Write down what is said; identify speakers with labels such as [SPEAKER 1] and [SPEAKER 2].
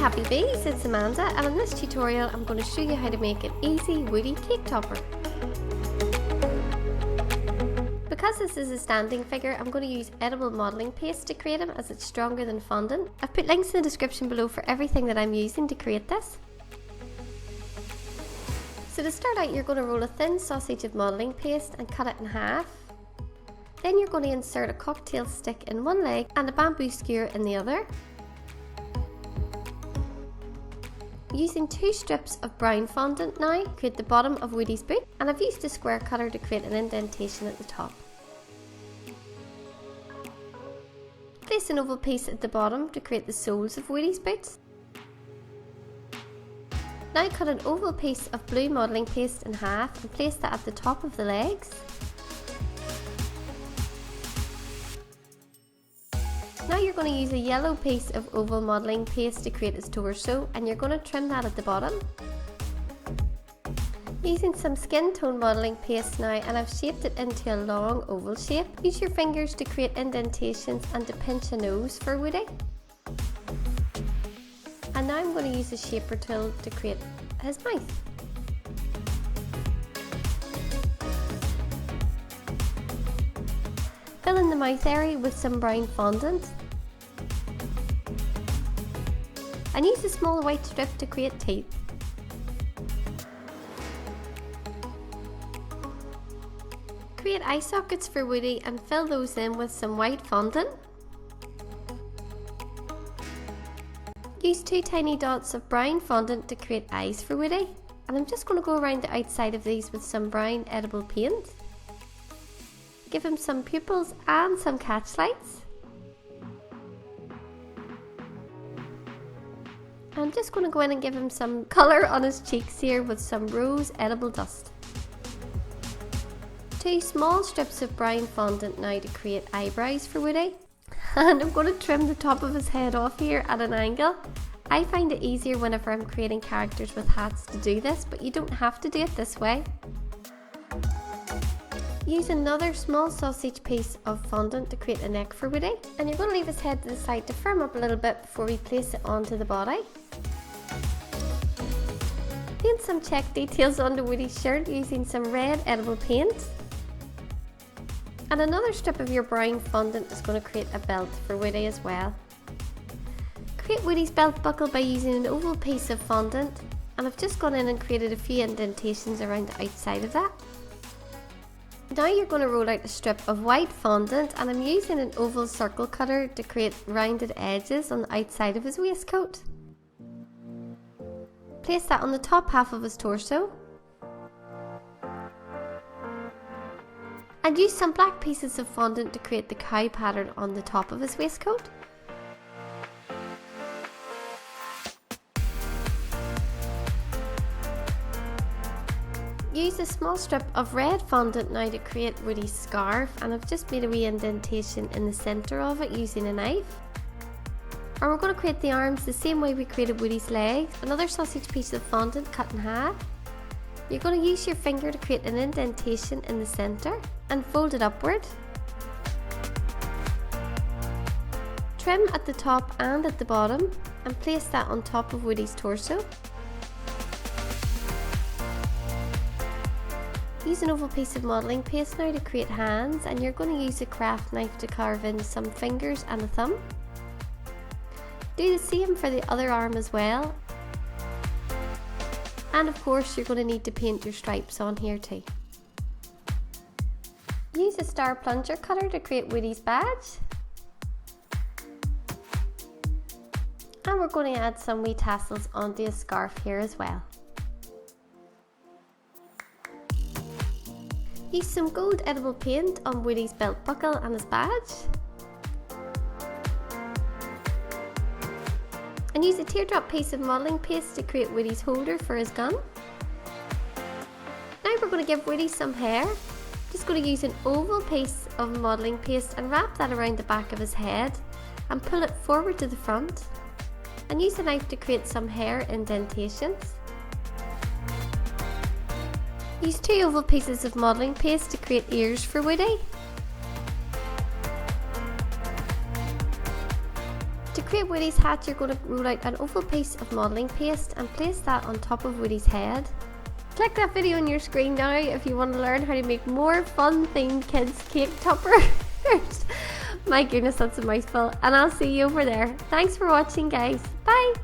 [SPEAKER 1] Happy Bees, it's Amanda, and in this tutorial I'm going to show you how to make an easy woody cake topper. Because this is a standing figure, I'm going to use edible modelling paste to create him as it's stronger than fondant. I've put links in the description below for everything that I'm using to create this. So to start out, you're going to roll a thin sausage of modelling paste and cut it in half. Then you're going to insert a cocktail stick in one leg and a bamboo skewer in the other. Using 2 strips of brown fondant now, create the bottom of Woody's boot, and I've used a square cutter to create an indentation at the top. Place an oval piece at the bottom to create the soles of Woody's boots. Now cut an oval piece of blue modelling paste in half and place that at the top of the legs. Now you're going to use a yellow piece of oval modelling paste to create his torso, and you're going to trim that at the bottom. Using some skin tone modelling paste now, and I've shaped it into a long oval shape. Use your fingers to create indentations and to pinch a nose for Woody. And now I'm going to use a shaper tool to create his mouth. Fill in the mouth area with some brown fondant. And use a small white strip to create teeth. Create eye sockets for Woody and fill those in with some white fondant. Use 2 tiny dots of brown fondant to create eyes for Woody. And I'm just going to go around the outside of these with some brown edible paint. Give him some pupils and some catch lights. I'm just going to go in and give him some colour on his cheeks here with some rose edible dust. 2 small strips of brown fondant now to create eyebrows for Woody. And I'm going to trim the top of his head off here at an angle. I find it easier whenever I'm creating characters with hats to do this, but you don't have to do it this way. Use another small sausage piece of fondant to create a neck for Woody, and you're going to leave his head to the side to firm up a little bit before we place it onto the body. Paint some check details onto Woody's shirt using some red edible paint. And another strip of your brown fondant is going to create a belt for Woody as well. Create Woody's belt buckle by using an oval piece of fondant, and I've just gone in and created a few indentations around the outside of that. Now you're going to roll out a strip of white fondant, and I'm using an oval circle cutter to create rounded edges on the outside of his waistcoat. Place that on the top half of his torso. And use some black pieces of fondant to create the cow pattern on the top of his waistcoat. Use a small strip of red fondant now to create Woody's scarf, and I've just made a wee indentation in the centre of it using a knife. And we're going to create the arms the same way we created Woody's legs. Another sausage piece of fondant cut in half. You're going to use your finger to create an indentation in the centre and fold it upward. Trim at the top and at the bottom and place that on top of Woody's torso. Use an oval piece of modelling paste now to create hands, and you're going to use a craft knife to carve in some fingers and a thumb. Do the same for the other arm as well. And of course you're going to need to paint your stripes on here too. Use a star plunger cutter to create Woody's badge. And we're going to add some wee tassels onto a scarf here as well. Use some gold edible paint on Woody's belt buckle and his badge. And use a teardrop piece of modelling paste to create Woody's holder for his gun. Now we're going to give Woody some hair. Just going to use an oval piece of modelling paste and wrap that around the back of his head and pull it forward to the front. And use a knife to create some hair indentations. Use 2 oval pieces of modelling paste to create ears for Woody. To create create Woody's hat, you're going to roll out an oval piece of modelling paste and place that on top of Woody's head. Click that video on your screen now if you want to learn how to make more fun themed kids cake toppers. My goodness, that's a mouthful, and I'll see you over there. Thanks for watching, guys. Bye!